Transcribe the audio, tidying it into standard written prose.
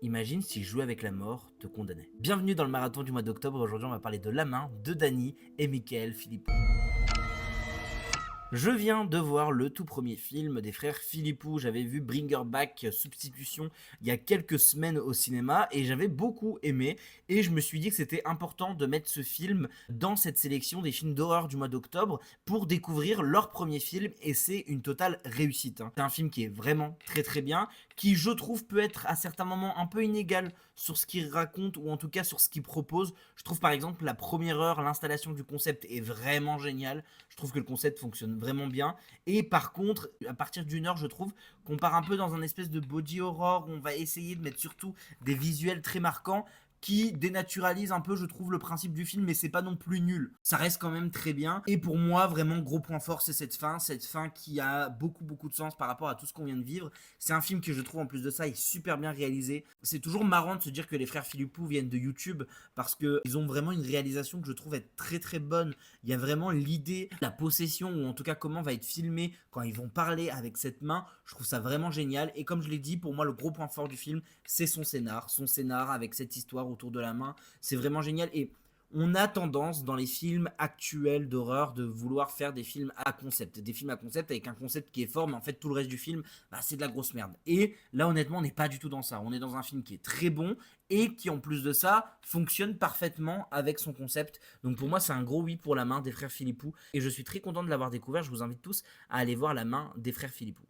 Imagine si jouer avec la mort te condamnait. Bienvenue dans le marathon du mois d'octobre. Aujourd'hui, on va parler de La Main de Dany et Michael Philippou. Je viens de voir le tout premier film des frères Philippou. J'avais vu Bringer Back Substitution il y a quelques semaines au cinéma et j'avais beaucoup aimé. Et je me suis dit que c'était important de mettre ce film dans cette sélection des films d'horreur du mois d'octobre pour découvrir leur premier film. Et c'est une totale réussite. C'est un film qui est vraiment très très bien, qui je trouve peut être à certains moments un peu inégal sur ce qu'il raconte ou en tout cas sur ce qu'il propose. Je trouve par exemple la première heure, l'installation du concept est vraiment géniale. Je trouve que le concept fonctionne vraiment bien. Et par contre, à partir d'une heure, je trouve qu'on part un peu dans un espèce de body horror où on va essayer de mettre surtout des visuels très marquants qui dénaturalise un peu, je trouve, le principe du film, mais c'est pas non plus nul. Ça reste quand même très bien. Et pour moi, vraiment, gros point fort, c'est cette fin qui a beaucoup de sens par rapport à tout ce qu'on vient de vivre. C'est un film que je trouve, en plus de ça, est super bien réalisé. C'est toujours marrant de se dire que les frères Philippou viennent de YouTube, parce qu'ils ont vraiment une réalisation que je trouve être très bonne. Il y a vraiment l'idée, la possession, ou en tout cas comment va être filmé quand ils vont parler avec cette main. Je trouve ça vraiment génial. Et comme je l'ai dit, pour moi, le gros point fort du film, c'est son scénar. Son scénar avec cette histoire autour de la main, c'est vraiment génial. Et on a tendance dans les films actuels d'horreur de vouloir faire des films à concept. Des films à concept avec un concept qui est fort, mais en fait tout le reste du film, bah, c'est de la grosse merde. Et là honnêtement, on n'est pas du tout dans ça. On est dans un film qui est très bon et qui en plus de ça fonctionne parfaitement avec son concept. Donc pour moi, c'est un gros oui pour La Main des frères Philippou. Et je suis très content de l'avoir découvert. Je vous invite tous à aller voir La Main des frères Philippou.